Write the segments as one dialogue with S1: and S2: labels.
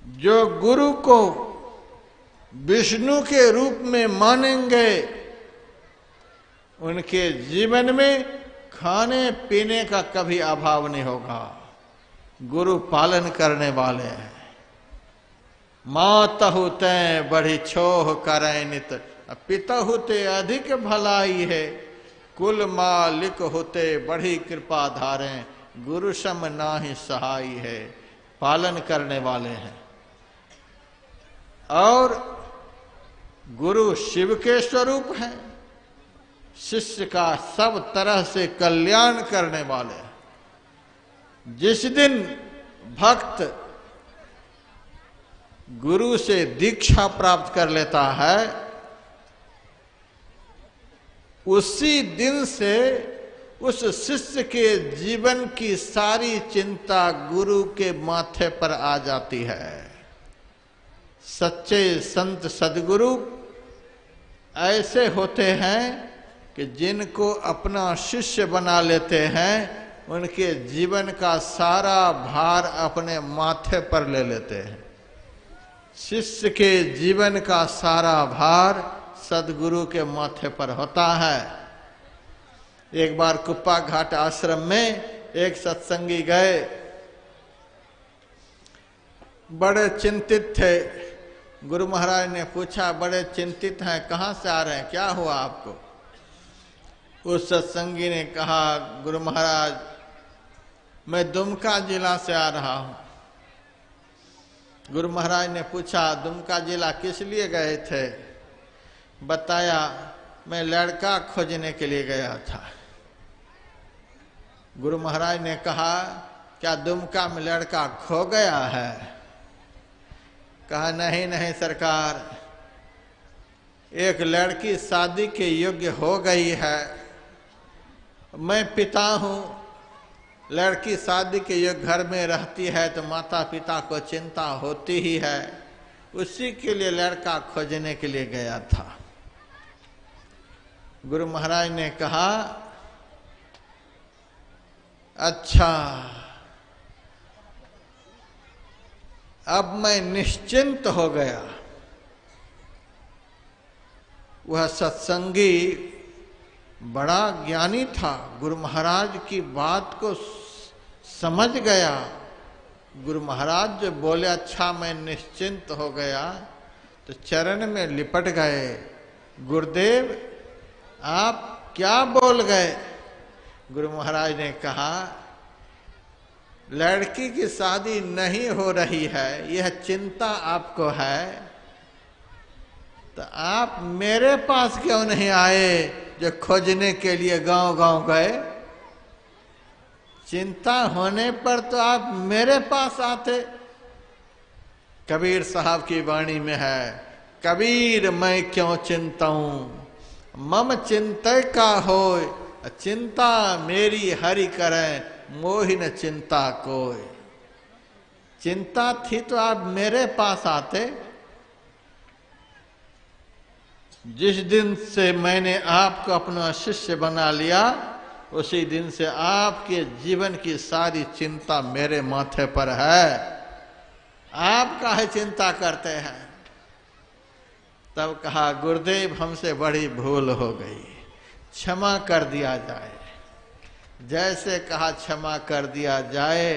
S1: जो गुरु को विष्णु के रूप में मानेंगे उनके जीवन में खाने पीने का कभी अभाव नहीं होगा। गुरु पालन करने वाले हैं। मातहु तै बढ़ी छोह करें नित, पितहु ते अधिक भलाई है। कुल मालिक होते बड़ी कृपा धारें, गुरु सम नाहि सहाय है। पालन करने वाले हैं। और गुरु शिव के स्वरूप हैं। शिष्य का सब तरह से कल्याण करने वाले हैं। जिस दिन भक्त गुरु से दीक्षा प्राप्त कर लेता है उसी दिन से उस शिष्य के जीवन की सारी चिंता गुरु के माथे पर आ जाती है। सच्चे संत सद्गुरु ऐसे होते हैं कि जिनको अपना शिष्य बना लेते हैं उनके जीवन का सारा भार अपने माथे पर ले लेते हैं। शिष्य के जीवन का सारा भार सद्गुरु के माथे पर होता है। एक बार कुप्पा घाट आश्रम में एक सत्संगी गए, बड़े चिंतित थे। गुरु महाराज ने पूछा, बड़े चिंतित हैं, कहाँ से आ रहे हैं, क्या हुआ आपको? उस सत्संगी ने कहा, गुरु महाराज मैं दुमका जिला से आ रहा हूं। गुरु महाराज ने पूछा, दुमका जिला किस लिए गए थे? बताया, मैं लड़का खोजने के लिए गया था। गुरु महाराज ने कहा, क्या दुमका में लड़का खो गया है? कहा, नहीं नहीं सरकार, एक लड़की शादी के योग्य हो गई है। मैं पिता हूं, लड़की शादी के योग्य घर में रहती है तो माता पिता को चिंता होती ही है। उसी के लिए लड़का खोजने के लिए गया था। गुरु महाराज ने कहा, अच्छा अब मैं निश्चिंत हो गया। वह सत्संगी बड़ा ज्ञानी था, गुरु महाराज की बात को समझ गया। गुरु महाराज जो बोले, अच्छा मैं निश्चिंत हो गया, तो चरण में लिपट गए। गुरुदेव आप क्या बोल गए? गुरु महाराज ने कहा, लड़की की शादी नहीं हो रही है, यह चिंता आपको है, तो आप मेरे पास क्यों नहीं आए जो खोजने के लिए गांव गांव गए? चिंता होने पर तो आप मेरे पास आते। कबीर साहब की वाणी में है, कबीर मैं क्यों चिंताऊं, मम चिंतय का होय, चिंता मेरी हरि करें, मोहि न चिंता कोय। चिंता थी तो आप मेरे पास आते। जिस दिन से मैंने आपको अपना शिष्य बना लिया उसी दिन से आपके जीवन की सारी चिंता मेरे माथे पर है। आप काहे चिंता करते हैं? तब कहा, गुरुदेव हमसे बड़ी भूल हो गई, क्षमा कर दिया जाए। जैसे कहा क्षमा कर दिया जाए,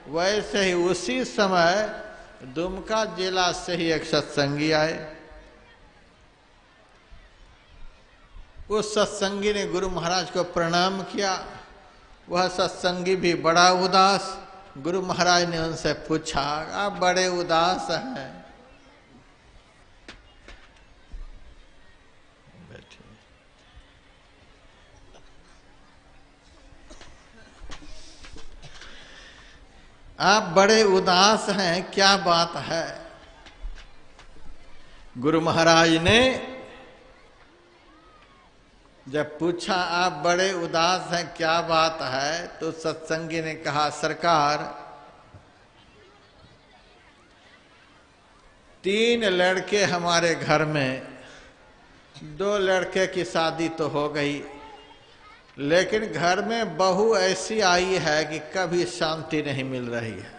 S1: वैसे ही उसी समय दुमका जिला से ही एक सत्संगी आए। उस सत्संगी ने गुरु महाराज को प्रणाम किया। वह सत्संगी भी बड़ा उदास। गुरु महाराज ने उनसे पूछा, आप बड़े उदास हैं? आप बड़े उदास हैं, क्या बात है? गुरु महाराज ने जब पूछा, आप बड़े उदास हैं, क्या बात है? तो सत्संगी ने कहा, सरकार 3 लड़के हमारे घर में, 2 लड़के की शादी तो हो गई, लेकिन घर में बहू ऐसी आई है कि कभी शांति नहीं मिल रही है।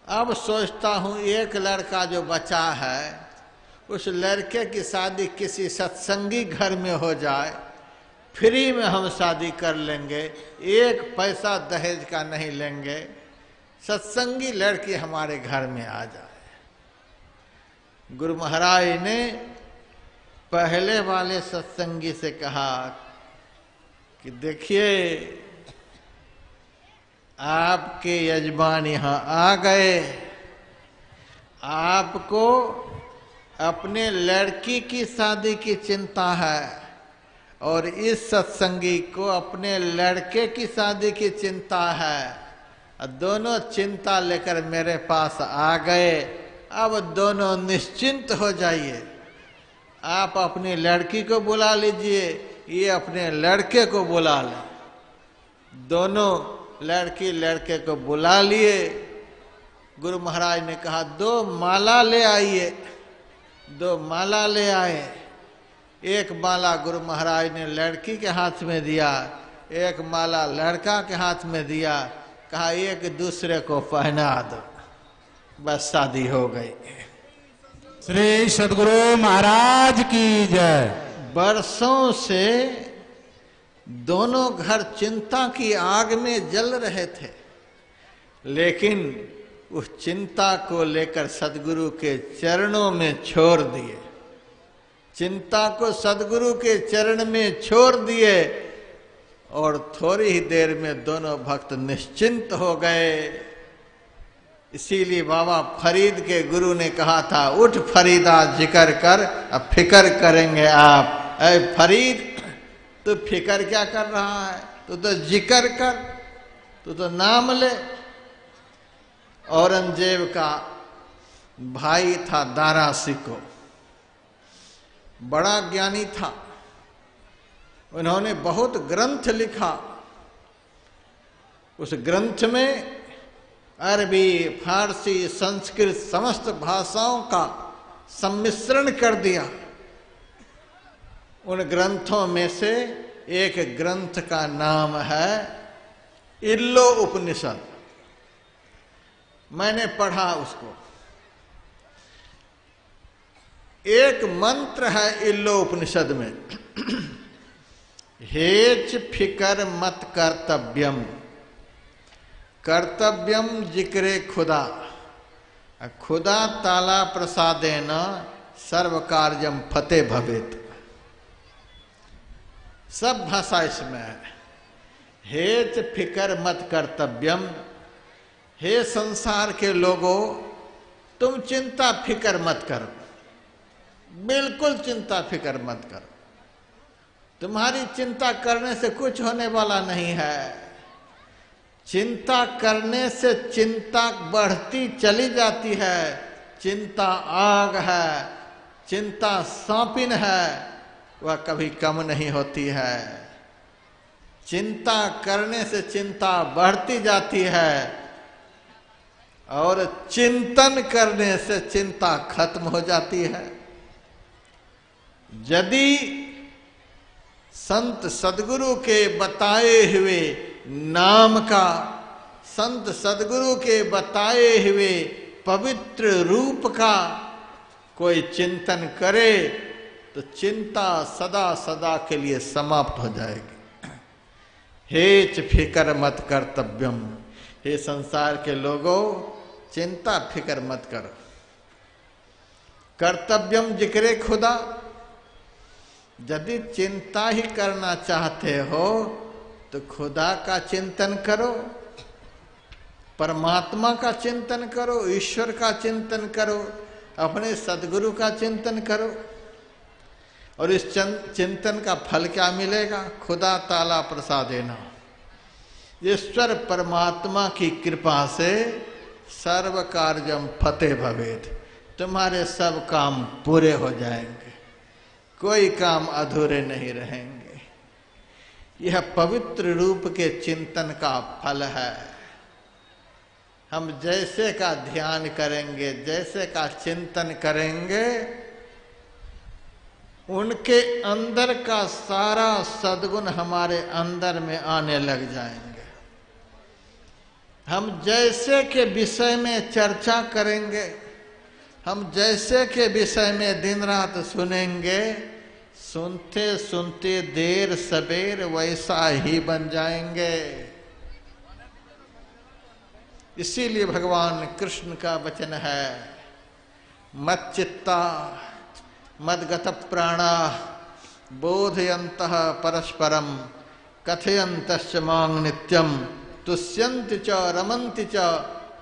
S1: अब सोचता हूँ एक लड़का जो बचा है, उस लड़के की शादी किसी सत्संगी घर में हो जाए, फ्री में हम शादी कर लेंगे, एक पैसा दहेज का नहीं लेंगे, सत्संगी लड़की हमारे घर में आ जाए। गुरु महाराज ने पहले वाले सत्संगी से कहा कि देखिए, आपके यजमान यहाँ आ गए, आपको अपने लड़की की शादी की चिंता है और इस सत्संगी को अपने लड़के की शादी की चिंता है। दोनों चिंता लेकर मेरे पास आ गए। अब दोनों निश्चिंत हो जाइए। आप अपनी लड़की को बुला लीजिए, ये अपने लड़के को बुला लें। दोनों लड़की लड़के को बुला लिए। गुरु महाराज ने कहा 2 माला ले आइए। 2 माला ले आए। एक माला गुरु महाराज ने लड़की के हाथ में दिया, एक माला लड़का के हाथ में दिया। कहा एक दूसरे को पहना दो, बस शादी हो गई।
S2: श्री सद्गुरु महाराज की जय।
S1: बरसों से दोनों घर चिंता की आग में जल रहे थे, लेकिन उस चिंता को लेकर सद्गुरु के चरणों में छोड़ दिए। चिंता को सद्गुरु के चरण में छोड़ दिए और थोड़ी ही देर में दोनों भक्त निश्चिंत हो गए। इसीलिए बाबा फरीद के गुरु ने कहा था, उठ फरीदा जिक्र कर, अब फिक्र करेंगे आप। ऐ फरीद, तू फिक्र क्या कर रहा है? तू तो जिक्र कर, तू तो नाम ले। औरंगजेब का भाई था दारा सिको, बड़ा ज्ञानी था। उन्होंने बहुत ग्रंथ लिखा। उस ग्रंथ में अरबी, फारसी, संस्कृत समस्त भाषाओं का सम्मिश्रण कर दिया। उन ग्रंथों में से एक ग्रंथ का नाम है इल्लो उपनिषद। मैंने पढ़ा उसको। एक मंत्र है इल्लो उपनिषद में, हेच फिकर मत कर्तव्यम, कर्तव्यम जिक्रे खुदा, खुदा ताला प्रसादेन सर्व कार्यम फते भवेत। सब भाषा इसमें है। हेच फिकर मत कर्तव्यम, हे संसार के लोगों, तुम चिंता फिकर मत करो, बिल्कुल चिंता फिकर मत करो। तुम्हारी चिंता करने से कुछ होने वाला नहीं है। चिंता करने से चिंता बढ़ती चली जाती है। चिंता आग है, चिंता सांपिन है, वह कभी कम नहीं होती है। चिंता करने से चिंता बढ़ती जाती है और चिंतन करने से चिंता खत्म हो जाती है। यदि संत सद्गुरु के बताए हुए नाम का, संत सद्गुरु के बताए हुए पवित्र रूप का कोई चिंतन करे तो चिंता सदा सदा के लिए समाप्त हो जाएगी। हेच फिकर मत कर्तव्यम, हे संसार के लोगों, चिंता फिकर मत करो। कर्तव्यम जिक्रे खुदा, यदि चिंता ही करना चाहते हो तो खुदा का चिंतन करो, परमात्मा का चिंतन करो, ईश्वर का चिंतन करो, अपने सद्गुरु का चिंतन करो। और इस चिंतन का फल क्या मिलेगा? खुदा ताला प्रसादेना, ईश्वर परमात्मा की कृपा से सर्व कार्यम फतेह भवेत, तुम्हारे सब काम पूरे हो जाएंगे, कोई काम अधूरे नहीं रहेंगे। यह पवित्र रूप के चिंतन का फल है। हम जैसे का ध्यान करेंगे, जैसे का चिंतन करेंगे, उनके अंदर का सारा सद्गुण हमारे अंदर में आने लग जाएंगे। हम जैसे के विषय में चर्चा करेंगे, हम जैसे के विषय में दिन रात सुनेंगे, सुनते सुनते देर सबेर वैसा ही बन जाएंगे। इसीलिए भगवान कृष्ण का वचन है, मच्चित्ता मद्गत प्राणा बोधयन्तः परस्परम कथयन्तश्च मां नित्यम तुष्यन्ति च रमन्ति च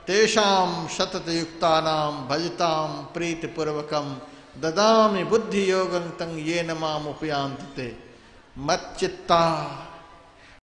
S1: तेषां सततयुक्तानां भजतां प्रीतिपूर्वकं ददामि बुद्धि योगं तं येन मामुपयान्ति ते। मच्चित्ता